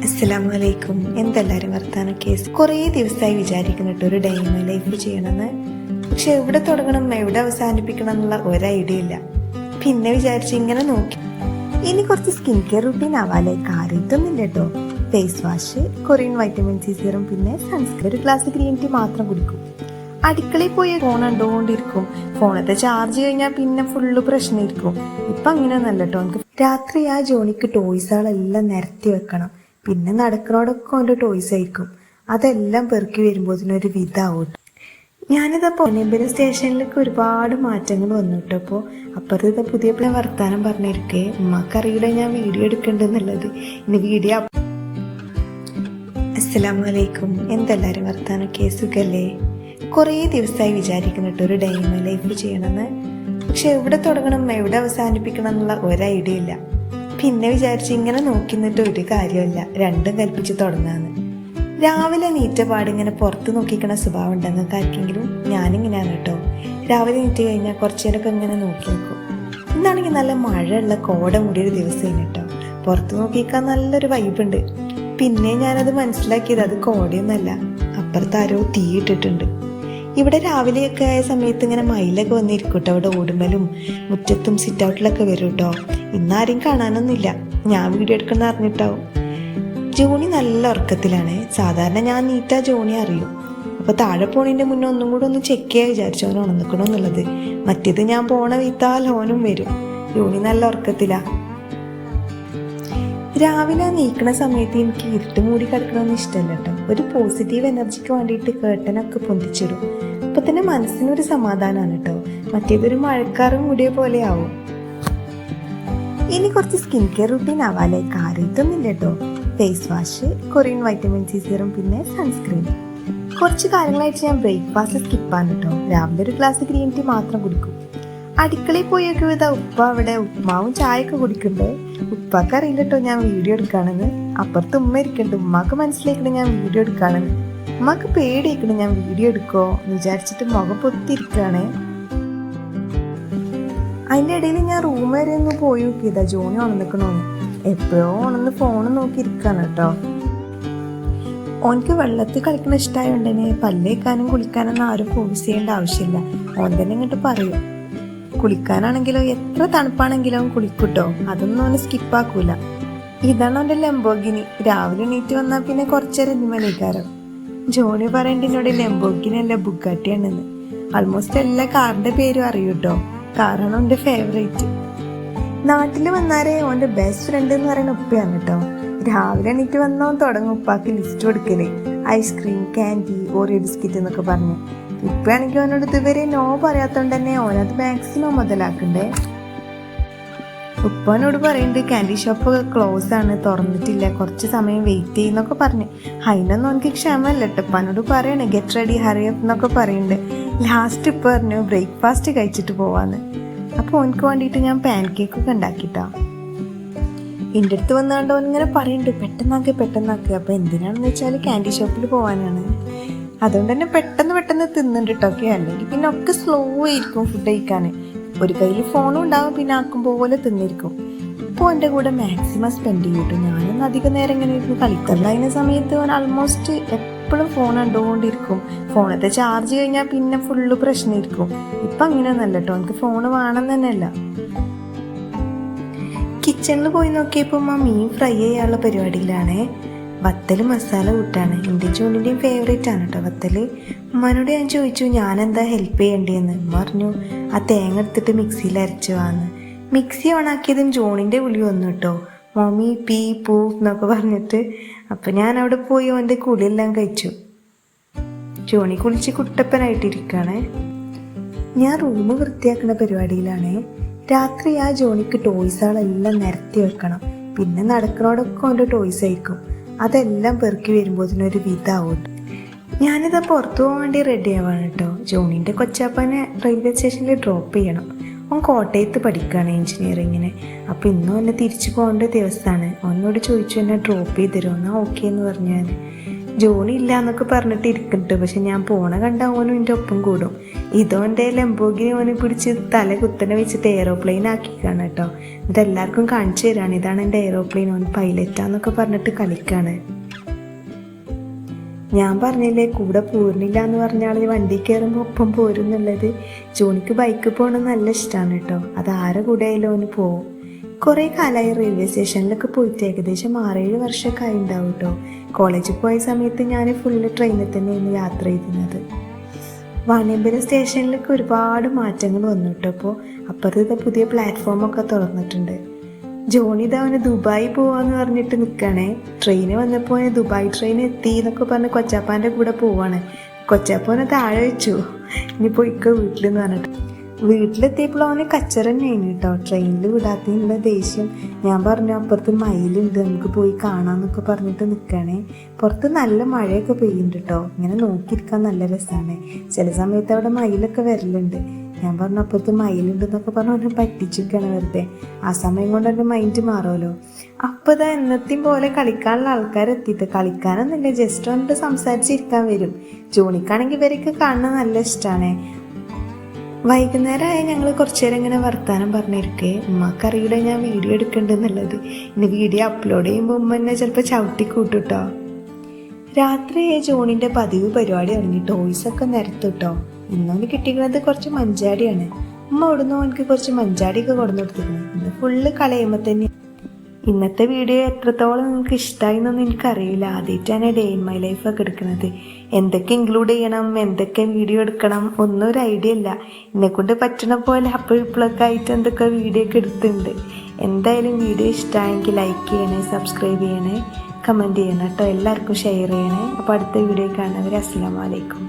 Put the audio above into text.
അസ്സലാമലൈക്കും. എന്തെല്ലാവരും വർത്താനൊക്കെ? കുറേ ദിവസമായി വിചാരിക്കുന്നിട്ട് ഒരു ഡേ ഇൻ മൈ ലൈഫ് ചെയ്യണമെന്ന്. പക്ഷെ എവിടെ തുടങ്ങണം എവിടെ അവസാനിപ്പിക്കണം എന്നുള്ള ഒരു ഐഡിയ ഇല്ല. പിന്നെ വിചാരിച്ച് ഇങ്ങനെ നോക്കി ഇനി കുറച്ച് സ്കിൻ കെയർ റുട്ടീൻ ആവാല്ലേ. കാര്യത്തൊന്നുമില്ല കേട്ടോ. Face wash, Korean vitamin C serum, പിന്നെ സൺസ്ക്രീൻ, ഒരു ഗ്ലാസ് ഗ്രീൻ ടീ മാത്രം കുടിക്കും. അടുക്കളയിൽ പോയി ഫോൺ കണ്ടുകൊണ്ടിരിക്കും. ഫോണത്തെ ചാർജ് കഴിഞ്ഞാൽ പിന്നെ ഫുള്ള് പ്രശ്നമായിരിക്കും. ഇപ്പം അങ്ങനെയൊന്നല്ല കേട്ടോ. എനിക്ക് രാത്രി ആ ജോണിക്ക് ടോയ്സുകളെല്ലാം നിരത്തി വെക്കണം. പിന്നെ നടക്കുന്നോടൊക്കെ അവൻ്റെ ടോയ്സ് ആയിരിക്കും. അതെല്ലാം പെറുക്കി വരുമ്പോഴത്തേനൊരു വിധാവും. ഞാനിതപ്പോൾ പൊന്നമ്പലം സ്റ്റേഷനിലേക്ക് ഒരുപാട് മാറ്റങ്ങൾ വന്നു കേട്ടോ. അപ്പോൾ അപ്പുറത്തെ പുതിയ വർത്താനം പറഞ്ഞിരിക്കേ ഉമ്മക്കറിയില്ല ഞാൻ വീഡിയോ എടുക്കണ്ടെന്നുള്ളത്. ഇനി വീഡിയോ. അസ്സലാമലൈക്കും. എന്തെല്ലാവരും വർത്താനൊക്കെ? സുഖല്ലേ? കുറേ ദിവസമായി വിചാരിക്കുന്നിട്ട് ഒരു ഡേ ഇൻ മൈ ലൈഫ് ചെയ്യണമെന്ന്. പക്ഷെ എവിടെ തുടങ്ങണം എവിടെ അവസാനിപ്പിക്കണം എന്നുള്ള ഒരു ഐഡിയ ഇല്ല. പിന്നെ വിചാരിച്ച് ഇങ്ങനെ നോക്കി നിന്നിട്ട് ഒരു കാര്യമില്ല, രണ്ടും കൽപ്പിച്ച് തുടങ്ങാന്ന്. രാവിലെ നീറ്റ പാടിങ്ങനെ പുറത്ത് നോക്കിക്കണ സ്വഭാവം ഉണ്ടെന്ന് ആർക്കെങ്കിലും? ഞാനിങ്ങനെയാണ് കേട്ടോ. രാവിലെ നീറ്റ് കഴിഞ്ഞാൽ കുറച്ചു നേരമൊക്കെ ഇങ്ങനെ നോക്കി നിൽക്കും. ഇന്നാണെങ്കിൽ നല്ല മഴയുള്ള കോട മൂടിയൊരു ദിവസം കേട്ടോ. പുറത്ത് നോക്കിക്കാൻ നല്ലൊരു വൈബുണ്ട്. പിന്നെ ഞാനത് മനസ്സിലാക്കിയത് അത് കോടയൊന്നുമല്ല, അപ്പുറത്ത് ആരോ തീ ഇട്ടിട്ടുണ്ട്. ഇവിടെ രാവിലെയൊക്കെ ആയ സമയത്ത് ഇങ്ങനെ മയിലൊക്കെ വന്നിരിക്കും കേട്ടോ. അവിടെ ഓടുമ്പലും മുറ്റത്തും സിറ്റ് ഔട്ടിലൊക്കെ വരും കേട്ടോ. ഇന്നാരും കാണാനൊന്നുമില്ല, ഞാൻ വീഡിയോ എടുക്കുന്ന അറിഞ്ഞിട്ടാവും. ജോണി നല്ല ഉറക്കത്തിലാണ്. സാധാരണ ഞാൻ നീറ്റാ ജോണി അറിയും. അപ്പോൾ താഴെ പോണതിൻ്റെ മുന്നേ ഒന്നും കൂടെ ഒന്ന് ചെക്ക് ചെയ്യാൻ വിചാരിച്ചു അവൻ ഉണർന്നിക്കണമെന്നുള്ളത്. മറ്റേത് ഞാൻ പോണ വീത്താൽ ഓനും വരും. ജോണി നല്ല ഉറക്കത്തിലാ. രാവിലെ നീക്കണ സമയത്ത് എനിക്ക് ഇരുട്ട് മൂടി കിടക്കണമെന്ന് ഇഷ്ടമല്ല കേട്ടോ. ഒരു പോസിറ്റീവ് എനർജിക്ക് വേണ്ടിയിട്ട് കേട്ടനൊക്കെ പൊന്തിച്ചിടും. അപ്പൊ തന്നെ മനസ്സിനൊരു സമാധാനമാണ് കേട്ടോ. മറ്റേതൊരു മഴക്കാറ് മൂടിയ പോലെ ആവും. ഇനി കുറച്ച് സ്കിൻ കെയർ റുട്ടീൻ ആവാല്ലേ. കാര്യത്തൊന്നുമില്ല കേട്ടോ. Face wash, Korean vitamin C serum, പിന്നെ സൺസ്ക്രീൻ. കുറച്ച് കാര്യങ്ങളായിട്ട് ഞാൻ ബ്രേക്ക്ഫാസ്റ്റ് സ്കിപ്പാണ് കേട്ടോ. രാവിലെ ഒരു ഗ്ലാസ് ഗ്രീൻ ടീ മാത്രം കുടിക്കും. അടുക്കളയിൽ പോയൊക്കെ ഇതാ ഉപ്പ അവിടെ ഉപ്മാവും ചായയൊക്കെ കുടിക്കുന്നുണ്ട്. ഉപ്പാക്ക് അറിയില്ല കേട്ടോ ഞാൻ വീഡിയോ എടുക്കുകയാണെന്ന്. അപ്പുറത്ത് ഉമ്മ ഇരിക്കുന്നുണ്ട്. ഉമ്മാക്ക് മനസ്സിലാക്കണം ഞാൻ വീഡിയോ എടുക്കുകയാണെന്ന്. ഉമ്മാക്ക് പേടിയാക്കണം ഞാൻ വീഡിയോ എടുക്കുമോ എന്ന് വിചാരിച്ചിട്ട് മുഖം പൊത്തിരിക്കുകയാണ്. അതിൻ്റെ ഇടയിൽ ഞാൻ റൂം വരെ ഒന്ന് പോയി നോക്കിയതാ ജോണി ഉണർന്നിക്കണോന്ന്. എപ്പോഴോ ഉണർന്ന് ഫോണ് നോക്കി ഇരിക്കുകയാണ് കേട്ടോ. ഓനക്ക് വെള്ളത്തിൽ കളിക്കണ ഇഷ്ടമായതുകൊണ്ട് തന്നെ പല്ലേക്കാനും കുളിക്കാനൊന്നും ആരും ഫോഴ്സ് ചെയ്യേണ്ട ആവശ്യമില്ല. ഓൻ തന്നെ ഇങ്ങോട്ട് പറയും. കുളിക്കാനാണെങ്കിലോ എത്ര തണുപ്പാണെങ്കിലും അവൻ കുളിക്കൂട്ടോ. അതൊന്നും അവന് സ്കിപ്പാക്കൂല. ഇതാണ് അവൻ്റെ ലംബോഗിനി. രാവിലെ എണീറ്റ് വന്നാൽ പിന്നെ കുറച്ചേരം ഇനിമലേക്കാരം. ജോണി പറയേണ്ട എന്നോട് ലംബോഗിനി അല്ല ബുഗാട്ടിയാണെന്ന്. ആൾമോസ്റ്റ് എല്ലാ കാറിന്റെ പേരും അറിയൂ കേട്ടോ. കാറാണ് അവൻ്റെ ഫേവറേറ്റ്. നാട്ടിൽ വന്നാലേ അവൻ്റെ ബെസ്റ്റ് ഫ്രണ്ട് എന്ന് പറയുന്ന ഉപ്പയാണ് കേട്ടോ. രാവിലെ എണീറ്റ് വന്നവൻ തുടങ്ങും ഉപ്പാക്ക് ലിസ്റ്റ് കൊടുക്കലേ. ഐസ്ക്രീം, ക്യാൻഡി, ഓറിയോ ബിസ്ക്കറ്റ് എന്നൊക്കെ പറഞ്ഞ്. ഇപ്പാണെങ്കിൽ അവനോട് ഇതുവരെ നോ പറയാത്തോണ്ട് തന്നെ ഓനത് മാക്സിമം മുതലാക്കണ്ടേ. ഉപ്പനോട് പറയുന്നുണ്ട് ക്യാൻഡി ഷോപ്പൊക്കെ ക്ലോസ് ആണ്, തുറന്നിട്ടില്ല, കുറച്ച് സമയം വെയിറ്റ് ചെയ്യുന്നൊക്കെ പറഞ്ഞ്. അതിനൊന്നും എനിക്ക് ക്ഷമല്ല കേട്ടോ. ഉപ്പാനോട് പറയണേ ഗെറ്റ് റെഡി ഹറി അപ്പ് എന്നൊക്കെ പറയുന്നുണ്ട്. ലാസ്റ്റ് ഇപ്പം പറഞ്ഞു ബ്രേക്ക്ഫാസ്റ്റ് കഴിച്ചിട്ട് പോവാന്ന്. അപ്പോൾ ഓനക്ക് വേണ്ടിയിട്ട് ഞാൻ പാൻ കേക്കൊക്കെ ഉണ്ടാക്കിട്ടാ. എൻ്റെ അടുത്ത് വന്നുകൊണ്ട് ഓൻ ഇങ്ങനെ പറയുന്നുണ്ട് പെട്ടെന്നാക്കുക. അപ്പോൾ എന്തിനാണെന്ന് വെച്ചാൽ ക്യാൻഡി ഷോപ്പിൽ പോകാനാണ്. അതുകൊണ്ട് തന്നെ പെട്ടെന്ന് തിന്നുന്നുണ്ട് കേട്ടോ. അല്ലെങ്കിൽ പിന്നെ ഒക്കെ സ്ലോ ആയിരിക്കും ഫുഡ് കഴിക്കാൻ. ഒരു കയ്യിൽ ഫോണും ഉണ്ടാവും, പിന്നെ ആക്കും പോലെ തിന്നിരിക്കും. ഇപ്പോൾ എൻ്റെ കൂടെ മാക്സിമം സ്പെൻഡ് ചെയ്യും കേട്ടോ. ഞാനൊന്നും അധികം നേരം ഇങ്ങനെ ഇരുന്ന് കളിക്കല്ല. അതിന് സമയത്ത് അവൻ ആൾമോസ്റ്റ് എപ്പോഴും ഫോൺ കണ്ടുകൊണ്ടിരിക്കും. ഫോണത്തെ ചാർജ് കഴിഞ്ഞാൽ പിന്നെ ഫുള്ള് പ്രശ്നമായിരിക്കും. ഇപ്പം അങ്ങനെയൊന്നല്ല കേട്ടോ. എനിക്ക് ഫോണ് വേണം തന്നെയല്ല. കിച്ചണിൽ പോയി നോക്കിയപ്പോൾ മീൻ ഫ്രൈ ചെയ്യാനുള്ള പരിപാടിയിലാണേ. വത്തൽ മസാല കൂട്ടാണ്. എൻ്റെ ജോണിൻ്റെയും ഫേവറേറ്റ് ആണ് കേട്ടോ വത്തൽ. ഉമ്മാനോട് ഞാൻ ചോദിച്ചു ഞാനെന്താ ഹെൽപ്പ് ചെയ്യേണ്ടതെന്ന്. ഉമ്മ പറഞ്ഞു ആ തേങ്ങ എടുത്തിട്ട് മിക്സിയിൽ അരച്ചു വാന്ന്. മിക്സി ഓണാക്കിയതും ജോണിൻ്റെ വിളി വന്നു കേട്ടോ. മമ്മി പീ പൂ എന്നൊക്കെ പറഞ്ഞിട്ട്. അപ്പം ഞാൻ അവിടെ പോയി അവൻ്റെ കുളിയെല്ലാം കഴിച്ചു. ജോണി കുളിച്ച് കുട്ടപ്പനായിട്ടിരിക്കുകയാണ്. ഞാൻ റൂം വൃത്തിയാക്കുന്ന പരിപാടിയിലാണ്. രാത്രി ആ ജോണിക്ക് ടോയ്സുകളെല്ലാം നിരത്തി വെക്കണം. പിന്നെ നടക്കുന്നോടൊക്കെ അവൻ്റെ ടോയ്സ് ആയിരിക്കും. അതെല്ലാം പെറുക്കി വരുമ്പോഴത്തേനൊരു വിധാവും. ഞാനിതാ പുറത്തു പോകാൻ വേണ്ടി റെഡി ആവാണ് കേട്ടോ. ജോണിൻ്റെ കൊച്ചാപ്പനെ റെയിൽവേ സ്റ്റേഷനിൽ ഡ്രോപ്പ് ചെയ്യണം. അവൻ കോട്ടയത്ത് പഠിക്കുകയാണ് എഞ്ചിനീയറിങ്ങിന്. അപ്പോൾ ഇന്നും എന്നെ തിരിച്ചു പോകേണ്ട ദിവസമാണ്. അവനോട് ചോദിച്ചു എന്നെ ഡ്രോപ്പ് ചെയ്ത് തരുമോ. എന്നാൽ ഓക്കെ എന്ന് പറഞ്ഞു ഞാൻ. ജോണി ഇല്ല എന്നൊക്കെ പറഞ്ഞിട്ട് ഇരിക്കുന്നുണ്ട്. പക്ഷെ ഞാൻ പോണ കണ്ട ഓനും എൻ്റെ ഒപ്പം കൂടും. ഇതോൻ്റെ ലംബോഗിനി ഓനെ പിടിച്ച് തല കുത്തനെ വെച്ചിട്ട് എയറോപ്ലെയിൻ ആക്കിക്കാണ് കേട്ടോ. എന്നിട്ട് എല്ലാവർക്കും കാണിച്ചു തരാണ്, ഇതാണ് എൻ്റെ എയറോപ്ലെയിൻ, ഓൻ പൈലറ്റാന്നൊക്കെ പറഞ്ഞിട്ട് കളിക്കാണ്. ഞാൻ പറഞ്ഞില്ലേ കൂടെ പോരുന്നില്ല എന്ന് പറഞ്ഞാൽ വണ്ടി കയറുമ്പോൾ ഒപ്പം പോരുന്നുള്ളത്. ജോണിക്ക് ബൈക്ക് പോകണം നല്ല ഇഷ്ടമാണ് കേട്ടോ. അത് ആരെ കൂടെ ആയാലും ഓന് പോവും. കുറേ കാലമായി റെയിൽവേ സ്റ്റേഷനിലൊക്കെ പോയിട്ട് ഏകദേശം 6-7 വർഷമൊക്കെ ആയി ഉണ്ടാവും കേട്ടോ. കോളേജിൽ പോയ സമയത്ത് ഞാൻ ഫുള്ള് ട്രെയിനിൽ തന്നെയാണ് യാത്ര ചെയ്തിരുന്നത്. വാണിയമ്പലം സ്റ്റേഷനിലൊക്കെ ഒരുപാട് മാറ്റങ്ങൾ വന്നു കേട്ടോ. അപ്പോൾ അപ്പുറത്തെ പുതിയ പ്ലാറ്റ്ഫോമൊക്കെ തുറന്നിട്ടുണ്ട്. ജോണി അവന് ദുബായി പോവാന്ന് പറഞ്ഞിട്ട് നിൽക്കണേ. ട്രെയിന് വന്നപ്പോൾ ദുബായ് ട്രെയിൻ എത്തി എന്നൊക്കെ പറഞ്ഞ് കൊച്ചാപ്പാൻ്റെ കൂടെ പോവാണ്. കൊച്ചാപ്പോനെ താഴെ വെച്ചു, ഇനി പോയിക്കോ വീട്ടിലെന്ന് പറഞ്ഞിട്ട്. വീട്ടിലെത്തിയപ്പോൾ അവന് കച്ചറ തന്നെയാണ് കേട്ടോ, ട്രെയിനിൽ വിടാത്തതിനുള്ള ദേഷ്യം. ഞാൻ പറഞ്ഞു അപ്പുറത്ത് മയിലുണ്ട്, നമുക്ക് പോയി കാണാമെന്നൊക്കെ പറഞ്ഞിട്ട് നിൽക്കണേ. പുറത്ത് നല്ല മഴയൊക്കെ പെയ്യുന്നുണ്ട് കേട്ടോ. ഇങ്ങനെ നോക്കിയിരിക്കാൻ നല്ല രസമാണ്. ചില സമയത്ത് അവിടെ മയിലൊക്കെ വരലുണ്ട്. ഞാൻ പറഞ്ഞു അപ്പുറത്ത് മയിലുണ്ടെന്നൊക്കെ പറഞ്ഞ് അവനെ പറ്റിച്ചിരിക്കുകയാണ് വെറുതെ. ആ സമയം കൊണ്ട് എൻ്റെ മൈൻഡ് മാറുമല്ലോ. അപ്പോൾ ഇതാ എന്നത്തെയും പോലെ കളിക്കാനുള്ള ആൾക്കാരെത്തിയിട്ട്, കളിക്കാനൊന്നുമില്ല, ജസ്റ്റ് വന്നിട്ട് സംസാരിച്ചിരിക്കാൻ വരും. ജോണിക്കാണെങ്കിൽ ഇവരൊക്കെ കാണുന്നത് നല്ല ഇഷ്ടമാണ്. വൈകുന്നേരമായി ഞങ്ങൾ കുറച്ചു നേരം ഇങ്ങനെ വർത്താനം പറഞ്ഞിരിക്കേ. ഉമ്മക്കറിയുടെ ഞാൻ വീഡിയോ എടുക്കണ്ടെന്നുള്ളത്. ഇനി വീഡിയോ അപ്ലോഡ് ചെയ്യുമ്പോൾ ഉമ്മ എന്നെ ചിലപ്പോൾ ചവിട്ടി കൂട്ടുട്ടോ. രാത്രി ജോണിൻ്റെ പതിവ് പരിപാടി തുടങ്ങി, ടോയ്സൊക്കെ നിരത്തു കേട്ടോ. ഇന്നോന് കിട്ടിക്കുന്നത് കുറച്ച് മഞ്ചാടിയാണ്. ഉമ്മ ഓടുന്നു എനിക്ക് കുറച്ച് മഞ്ചാടിയൊക്കെ കൊടുന്നു കൊടുത്തിരുന്നു. ഇന്ന് ഫുള്ള് കളയുമ്പോൾ തന്നെ. ഇന്നത്തെ വീഡിയോ എത്രത്തോളം നിങ്ങൾക്ക് ഇഷ്ടമായി എന്നൊന്നും എനിക്കറിയില്ല. ആദ്യമായിട്ടാണ് ഡേ ഇൻ മൈ ലൈഫൊക്കെ എടുക്കുന്നത്. എന്തൊക്കെ ഇൻക്ലൂഡ് ചെയ്യണം, എന്തൊക്കെ വീഡിയോ എടുക്കണം ഒന്നും ഒരു ഐഡിയ ഇല്ല. എന്നെക്കൊണ്ട് പറ്റണ പോലെ അപ്പോൾ ഇപ്പോഴൊക്കെ ആയിട്ട് എന്തൊക്കെ വീഡിയോ ഒക്കെ എടുത്തിട്ടുണ്ട്. എന്തായാലും വീഡിയോ ഇഷ്ടമായെങ്കിൽ ലൈക്ക് ചെയ്യണേ, സബ്സ്ക്രൈബ് ചെയ്യണേ, കമൻറ്റ് ചെയ്യണം കേട്ടോ. എല്ലാവർക്കും ഷെയർ ചെയ്യണേ. അപ്പോൾ അടുത്ത വീഡിയോ കാണുന്നവർ അസ്സലാമു അലൈക്കും.